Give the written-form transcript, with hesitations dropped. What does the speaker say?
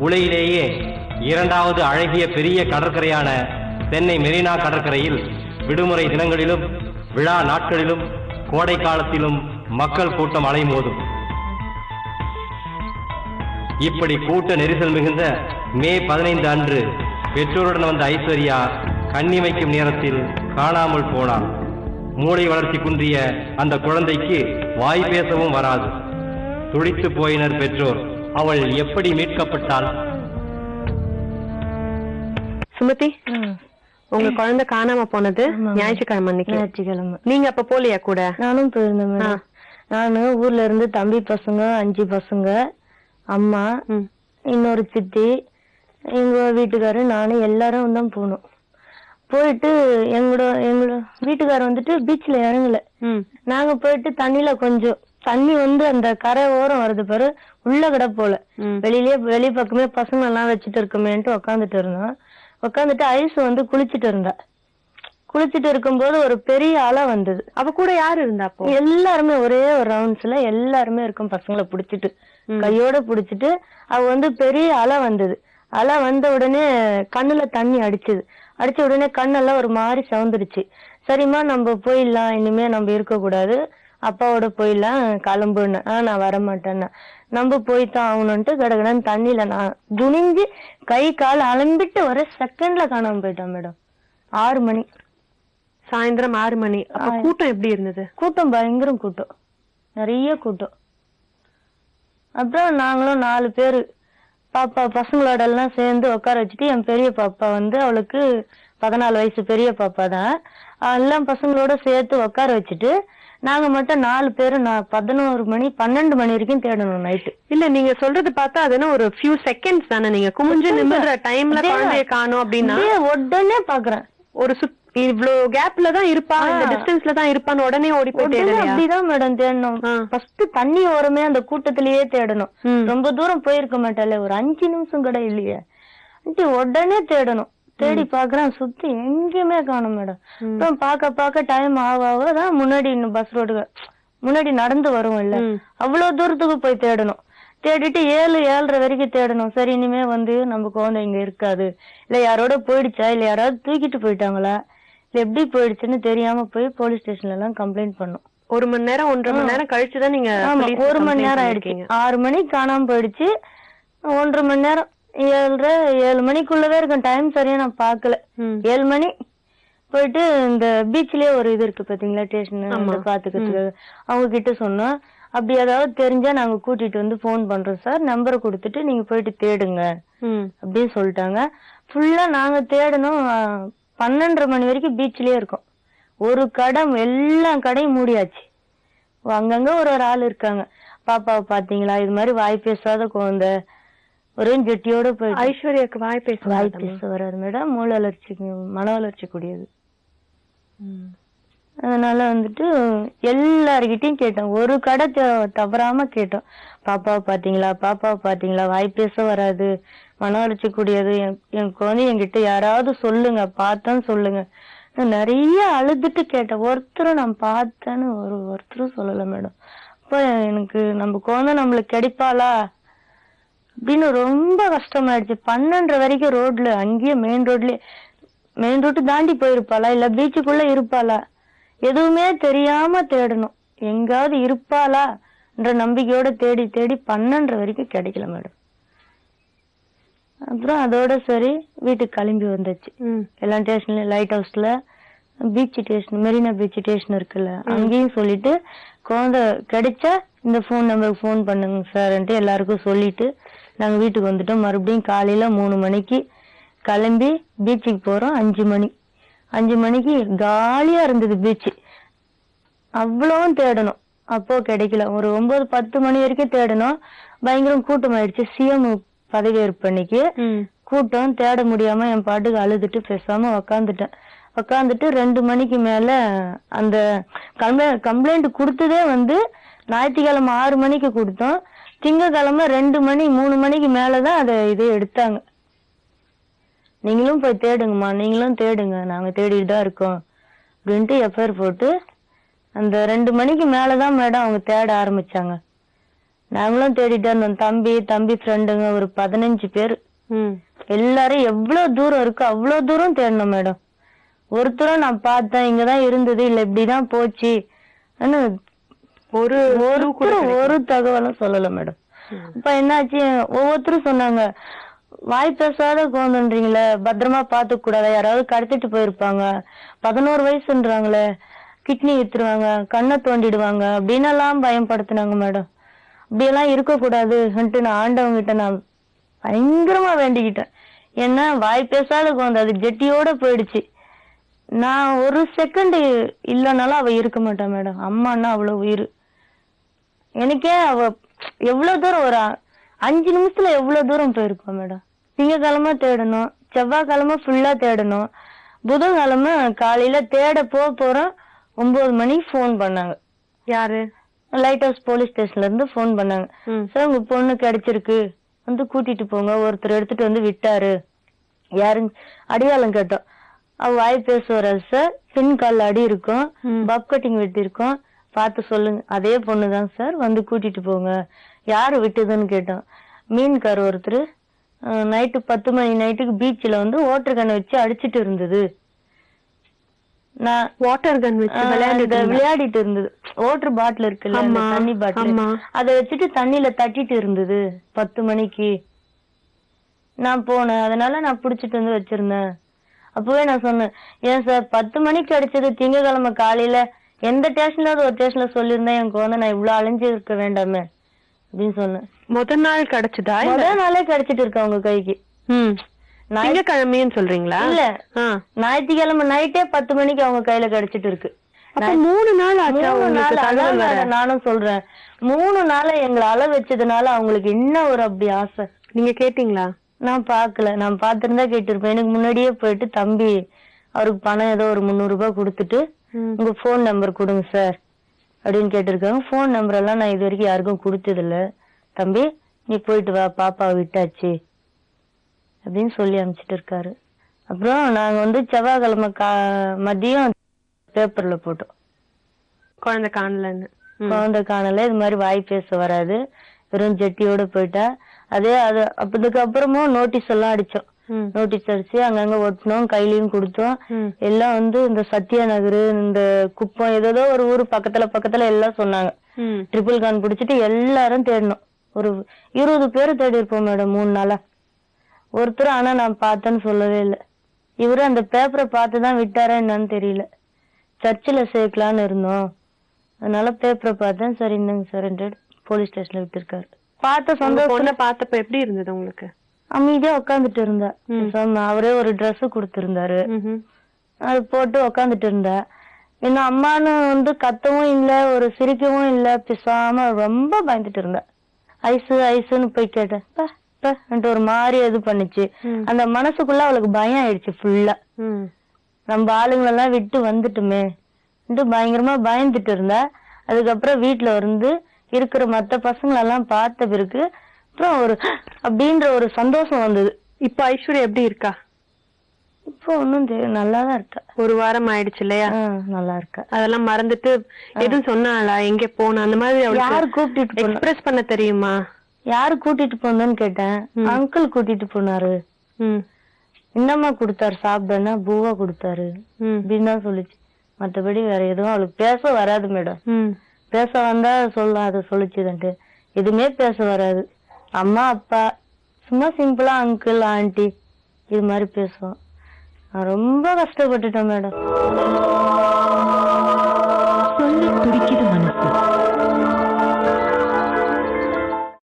உலகிலேயே இரண்டாவது அழகிய பெரிய கடற்கரையான சென்னை மெரினா கடற்கரையில் விடுமுறை தினங்களிலும் விழா நாட்களிலும் கோடை காலத்திலும் மக்கள் கூட்டம் அலைமோதும். இப்படி கூட்ட நெரிசல் மிகுந்த மே 15 அன்று பெற்றோருடன் வந்த ஐஸ்வர்யா கண்ணிமைக்கும் நேரத்தில் காணாமல் போனாள். மூளை வளர்ச்சி குன்றிய அந்த குழந்தைக்கு வாய் பேசவும் வராது. துடித்து போயினர் பெற்றோர். அவள் எப்படி மீட்கப்பட்டாள்? சுமதி, உங்க குழந்தை காணாம போனது ஞாயிற்றுக்கிழமை. நீங்க அப்ப போலியா கூட? நானும் போயிருந்தேன். நானு ஊர்ல இருந்து தம்பி பசங்க 5 பசங்க, அம்மா, இன்னொரு சித்தி, எங்க வீட்டுக்காரு, நானு எல்லாரும் தான் போனோம். போயிட்டு எங்களோட வீட்டுக்காரர் வந்துட்டு பீச்ல இறங்கல. நாங்க போயிட்டு தண்ணியில கொஞ்சம் தண்ணி அந்த கரை ஓரம் வருது பாரு, உள்ள கிட போல வெளி பக்கமே பசங்க எல்லாம் வச்சுட்டு இருக்குமேன்ட்டு உக்காந்துட்டு இருந்தோம். உக்காந்துட்டு ஐஸ் குளிச்சுட்டு இருந்தா. குளிச்சுட்டு இருக்கும்போது ஒரு பெரிய அலை வந்தது. அவ கூட யாரு இருந்தா? எல்லாருமே ஒரே ஒரு ரவுண்ட்ஸ்ல எல்லாருமே இருக்கும், பசங்களை புடிச்சிட்டு கையோட புடிச்சிட்டு. அவ பெரிய அலை வந்தது. அலை வந்த உடனே கண்ணுல தண்ணி அடிச்சது. அடிச்ச உடனே கண்ணெல்லாம் ஒரு மாதிரி சவுந்துருச்சு. சரிம்மா நம்ம போயிடலாம், இனிமே நம்ம இருக்க கூடாது, அப்பாவோட போயிடலாம், கிளம்புன்னு. நான் வரமாட்டேன்னா நம்ம போய்தான் ஆகணும்ட்டு கடகடன்னு தண்ணியில நான் துணிஞ்சு கை கால் அலம்பிட்டு ஒரே செகண்ட்ல காணாம போயிட்டான் மேடம். 6 மணி, சாயந்தரம் 6 மணி. அப்ப கூட்டம் எப்படி இருந்தது? கூட்டம் பயங்கரம் கூட்டம், நிறைய கூட்டம். அப்புறம் நாங்களும் 4 பேரு பாப்பா பசங்களோட எல்லாம் சேர்ந்து உட்கார வச்சுட்டு, என் பெரிய பாப்பா அவளுக்கு 14 வயசு பெரிய பாப்பா தான், எல்லாம் பசங்களோட சேர்த்து உட்கார வச்சுட்டு நாங்க மட்டும் 4 பேரு 11 மணி 12 மணி வரைக்கும் தேடணும் நைட்டு. இல்ல, நீங்க சொல்றது பார்த்தா அது ஒரு ஃபியூ செகண்ட்ஸ் தானே. நீங்க குமிஞ்சு நிமிடுற டைம்ல குழந்தைய காணோம் அப்படின்னா உடனே பாக்குறேன். ஒரு இவ்ளோ கேப்ல தான் இருப்பா, இந்த டிஸ்டன்ஸ்ல தான் இருப்பான்னு உடனே ஓடி போயிட்டு அப்படிதான் மேடம் தேடணும். ஃபர்ஸ்ட் தண்ணி ஓரமே அந்த கூட்டத்திலேயே தேடணும். ரொம்ப தூரம் போயிருக்க மாட்டால, ஒரு 5 நிமிஷம் கூட இல்லையே. உடனே தேடணும். தேடி பாக்குறேன், சுத்தி எங்கேயுமே காணும் மேடம். அப்புறம் பாக்க டைம் ஆவாதான் முன்னாடி பஸ் ரோடு முன்னாடி நடந்து வரும் இல்ல, அவ்வளவு தூரத்துக்கு போய் தேடணும். தேடிட்டு 7-7:30 வரைக்கும் தேடணும். சரி, இனிமே நம்ம குழந்தை இங்க இருக்காது, இல்ல யாரோட போயிடுச்சா, இல்ல யாராவது தூக்கிட்டு போயிட்டாங்களா, இல்ல எப்படி போயிடுச்சுன்னு தெரியாம போய் போலீஸ் ஸ்டேஷன்ல எல்லாம் கம்ப்ளைண்ட் பண்ணோம். 1 மணி நேரம் 1.5 மணி நேரம் கழிச்சுதான் நீங்க? 1 மணி நேரம் ஆயிடுச்சு. 6 மணிக்கு காணாம போயிடுச்சு. 1.5 மணி நேரம், 7 மணிக்குள்ளவே இருக்கும். டைம் சரியா நான் பாக்கல. 7 மணி போயிட்டு இந்த பீச்லயே ஒரு இது இருக்கு பாத்தீங்களா, ஸ்டேஷன் பாத்துக்கிறதுக்கு. அவங்க கிட்ட சொன்னோம், அப்படி ஏதாவது தெரிஞ்சா நாங்க கூட்டிட்டு போன் பண்றோம் சார், நம்பரை கொடுத்துட்டு நீங்க போயிட்டு தேடுங்க அப்படின்னு சொல்லிட்டாங்க. ஃபுல்லா நாங்க தேடணும். 12:30 மணி வரைக்கும் பீச்லயே இருக்கோம். ஒரு கடை, எல்லா கடையும் மூடியாச்சு. அங்கங்க ஒரு ஆள் இருக்காங்க. பாப்பாவை பாத்தீங்களா, இது மாதிரி வாய் பேசாத குழந்தை, ஒரே ஜெட்டியோட போயிட்டு. ஐஸ்வர்யாக்கு வாய் பேச வராது மேடம், மூளை வளர்ச்சிக்கு மன வளர்ச்சி கூடியது. அதனால எல்லார்கிட்டையும் கேட்டோம், ஒரு கடை தவறாம கேட்டோம். பாப்பாவை பாத்தீங்களா, வாய் பேச வராது, மன வளர்ச்சி கூடியது, என் குழந்தை என்கிட்ட யாராவது சொல்லுங்க, பார்த்தேன்னு சொல்லுங்க. நிறைய அழுதுட்டு கேட்டேன். ஒருத்தரும் நான் பார்த்தேன்னு ஒருத்தரும் சொல்லல மேடம். அப்ப எனக்கு நம்ம குழந்தை நம்மளுக்கு கிடைப்பாளா அப்படின்னு ரொம்ப கஷ்டமாயிடுச்சு. 12:30 வரைக்கும் ரோட்ல, அங்கேயே மெயின் ரோட்டு தாண்டி போயிருப்பாளா, இல்ல பீச்சுக்குள்ள இருப்பாளா, எதுவுமே தெரியாம தேடணும். எங்காவது இருப்பாளா என்ற நம்பிக்கையோட தேடி 12:30 வரைக்கும் கிடைக்கல மேடம். அப்புறம் அதோட சரி வீட்டுக்கு கிளம்பி வந்துச்சு. எல்லா ஸ்டேஷன்லயும், லைட் ஹவுஸ்ல, beach station, Marina beach station இருக்குல்ல, அங்கேயும் சொல்லிட்டு குழந்தை கிடைச்சா இந்த போன் நம்பருக்கு போன் பண்ணுங்க சார்ன்ட்டு எல்லாருக்கும் சொல்லிட்டு நாங்க வீட்டுக்கு வந்துட்டோம். மறுபடியும் காலையில 3 மணிக்கு கிளம்பி பீச்சுக்கு போறோம். 5 மணிக்கு காலியா இருந்தது பீச். அவ்வளவும் தேடணும், அப்போ கிடைக்கல. ஒரு 9-10 மணி வரைக்கும் தேடணும். பயங்கரம் கூட்டம் ஆயிடுச்சு. சிஎம் பதவியேற்பு அன்னைக்கு கூட்டம். தேட முடியாம என் பாட்டுக்கு அழுதுட்டு பேசாம உக்காந்துட்டு 2 மணிக்கு மேல அந்த கம்ப்ளைண்ட் கொடுத்ததே ஞாயிற்றுக்கிழமை 6 மணிக்கு கொடுத்தோம். திங்கக்கிழமை 2 மணி 3 மணிக்கு மேலதான் அதை இதே எடுத்தாங்க. நீங்களும் போய் தேடுங்கம்மா, நீங்களும் தேடுங்க, நாங்க தேடிட்டு தான் இருக்கோம் அப்படின்ட்டு எஃப்ஐஆர் போட்டு அந்த 2 மணிக்கு மேலதான் மேடம் அவங்க தேட ஆரம்பிச்சாங்க. நாங்களும் தேடிட்டு இருந்தோம். தம்பி ஃப்ரெண்டுங்க ஒரு 15 பேரு. எல்லாரும் எவ்வளவு தூரம் இருக்கு அவ்வளவு தூரம் தேடணும் மேடம். ஒருத்தரும் நான் பார்த்தேன் இங்கதான் இருந்தது இல்ல இப்படிதான் போச்சு ஒரு தகவலும் சொல்லல மேடம். அப்ப என்னாச்சு, ஒவ்வொருத்தரும் சொன்னாங்க வாய் பேசாத குழந்தைன்றீங்களே, பத்திரமா பாத்துக்க கூடாதா, யாராவது கடத்திட்டு போயிருப்பாங்க, 11 வயசுன்றாங்களே, கிட்னி வித்துருவாங்க, கண்ணை தோண்டிடுவாங்க அப்படின்னு எல்லாம் பயன்படுத்தினாங்க மேடம். அப்படியெல்லாம் இருக்க கூடாதுன்ட்டு நான் ஆண்டவங்க கிட்ட நான் பயங்கரமா வேண்டிக்கிட்டேன். ஏன்னா வாய் பேசாத குழந்தை, அது ஜெட்டியோட போயிடுச்சு. நான் ஒரு செகண்ட் இல்லைனாலும் அவ இருக்க மாட்டான் மேடம். அம்மான்னா அவ்வளவு உயிர். எனக்கே அவ எவ்வளவு தூரம் ஒரு 5 நிமிஷத்துல எவ்வளவு தூரம் போயிருப்பா மேடம். திங்கக்கிழமை தேடணும், செவ்வாய்க்கிழமை ஃபுல்லா தேடணும், புதன்கிழமை காலையில தேட போறோம். 9 மணிக்கு போன் பண்ணாங்க. யாரு? லைட் ஹவுஸ் போலீஸ் ஸ்டேஷன்ல இருந்து போன் பண்ணாங்க. சார் உங்க பொண்ணு கிடைச்சிருக்கு, வந்து கூட்டிட்டு போங்க, ஒருத்தர் எடுத்துட்டு வந்து விட்டாரு. யாருன்னு அடையாளம் கேட்டோம். அவ வாய் பேச வராது சார், பின் கால்ல அடி இருக்கும், பப் கட்டிங் வெட்டி இருக்கும், பார்த்து சொல்லுங்க. அதே பொண்ணுதான் சார், வந்து கூட்டிட்டு போங்க. யாரு விட்டுதுன்னு கேட்டோம். மீன்கார் ஒருத்தர் நைட்டு 10 மணி நைட்டுக்கு பீச்ல வந்து வாட்டர் கன் வச்சு அடிச்சிட்டு இருந்தது. நான் வாட்டர் கன் வச்சு விளையாடிட்டு இருந்தது. வாட்டர் பாட்டில் இருக்குல்ல, தண்ணி பாட்டில், அதை வச்சுட்டு தண்ணியில தட்டிட்டு இருந்தது 10 மணிக்கு. நான் போனேன், அதனால நான் புடிச்சிட்டு வந்து வச்சிருந்தேன். அப்பவே நான் சொன்னேன், ஏன் சார் 10 மணிக்கு அடிச்சது திங்கக்கிழமை காலையில எந்த ஸ்டேஷன்லாவது ஒரு ஸ்டேஷன்ல சொல்லியிருந்தேன் என் குழந்தை நான் இவ்வளவு அலைஞ்சு இருக்க வேண்டாமே அப்படின்னு சொன்னேன். முதல் நாள் கிடைச்சதா? முதல் நாளே கிடைச்சிட்டு இருக்கு அவங்க கைக்கு. திங்கக்கிழமைன்னு சொல்றீங்களா? இல்ல, ஞாயிற்றுக்கிழமை நைட்டே 10 மணிக்கு அவங்க கையில கிடைச்சிட்டு இருக்கு. 3 நாள் நானும் சொல்றேன், 3 நாள எங்களை அள வச்சதுனால அவங்களுக்கு என்ன ஒரு அப்படி ஆசை. நீங்க கேட்டீங்களா? நான் பாக்கல, நான் பாத்திருந்தா கேட்டிருப்பேன். எனக்கு முன்னாடியே போயிட்டு தம்பி அவருக்கு பணம் ஏதோ ஒரு 300 ரூபாய் கொடுத்துட்டு உங்க போன் நம்பர் கொடுங்க சார் அப்படின்னு கேட்டிருக்காங்க. போன் நம்பர் எல்லாம் நான் இது வரைக்கும் யாருக்கும் கொடுத்தது இல்ல. தம்பி நீ போயிட்டு வா, பாப்பாவை விட்டாச்சு அப்படின்னு சொல்லி அனுப்பிச்சிட்டு இருக்காரு. அப்புறம் நாங்க வந்து செவ்வாய்க்கிழமை மதியம் பேப்பர்ல போட்டோம் குழந்தை காணலன்னு. குழந்தை காணல, இது மாதிரி வாய் பேச வராது, வெறும் ஜெட்டியோட போயிட்டா. அதே அது அதுக்கு அப்புறமும் நோட்டீஸ் எல்லாம் அடிச்சோம். நோட்டீஸ் அடிச்சு அங்கங்க ஒட்டினோம், கையிலயும் கொடுத்தோம். எல்லாம் வந்து இந்த சத்யா நகர், இந்த குப்பம், ஏதோ ஒரு ஊரு பக்கத்துல எல்லாம் சொன்னாங்க. ட்ரிபிள் கான் பிடிச்சிட்டு எல்லாரும் தேடணும். ஒரு 20 பேரு தேடி இருப்போம் மேடம் 3 நாளா. ஒருத்தர் ஆனா நான் பார்த்தேன்னு சொல்லவே இல்லை. இவரு அந்த பேப்பரை பார்த்துதான் விட்டாரா என்னன்னு தெரியல. சர்ச்சில் சேர்க்கலான்னு இருந்தோம், அதனால பேப்பரை பார்த்தேன். சரி இந்தங்க சார் போலீஸ் ஸ்டேஷன்ல விட்டுருக்காரு. பார்த்த சந்தோஷம். பார்த்தப்ப எப்படி இருந்தது உங்களுக்கு? அமைதியா உட்காந்துட்டு இருந்தா. அவரே ஒரு ட்ரெஸ் கொடுத்திருந்தாரு, அது போட்டு உக்காந்துட்டு இருந்தா. இன்னும் அம்மானு வந்து கத்தவும் இல்ல, ஒரு சிரிக்கவும் இல்ல, பிசாம ரொம்ப பயந்துட்டு இருந்தா. ஐசுன்னு போய் கேட்டேன், ஒரு மாதிரி இது பண்ணுச்சு. அந்த மனசுக்குள்ள அவளுக்கு பயம் ஆயிடுச்சு ஃபுல்லா. நம்ம ஆளுங்களெல்லாம் விட்டு வந்துட்டுமே பயங்கரமா பயந்துட்டு இருந்தா. அதுக்கப்புறம் வீட்டுல வந்து இருக்கிற மத்த பசங்களெல்லாம் பார்த்த பிறகு அப்புறம் ஒரு அப்படின்ற ஒரு சந்தோஷம் வந்தது. இப்ப ஐஸ்வர்யா எப்படி இருக்கா? இப்போ ஒன்னும் நல்லாதான் இருக்கா. 1 வாரம் ஆயிடுச்சு இல்லையா? நல்லா இருக்கா. அதெல்லாம் மறந்துட்டு எதுவும் சொன்னாளா, எங்க போன அந்த மாதிரி? யாரு கூப்பிட்டு எக்ஸ்பிரஸ் பண்ண தெரியுமா? யாரு கூட்டிட்டு போனதுன்னு கேட்டேன். அங்கிள் கூட்டிட்டு போனாரு. என்னம்மா கொடுத்தாரு சாப்பிடனா? பூவா கொடுத்தாரு அப்படின்னு தான் சொல்லிச்சு. மற்றபடி வேற எதுவும் அவளுக்கு பேச வராது மேடம். பேச வந்தா சொல்ல அதை சொல்லிச்சுதன்ட்டு எதுவுமே பேச வராது. அம்மா அப்பா சும்மா சிம்பிளா அங்கிள் ஆண்டி இது மாதிரி பேசுவோம். நான் ரொம்ப கஷ்டப்பட்டுட்டேன் மேடம்.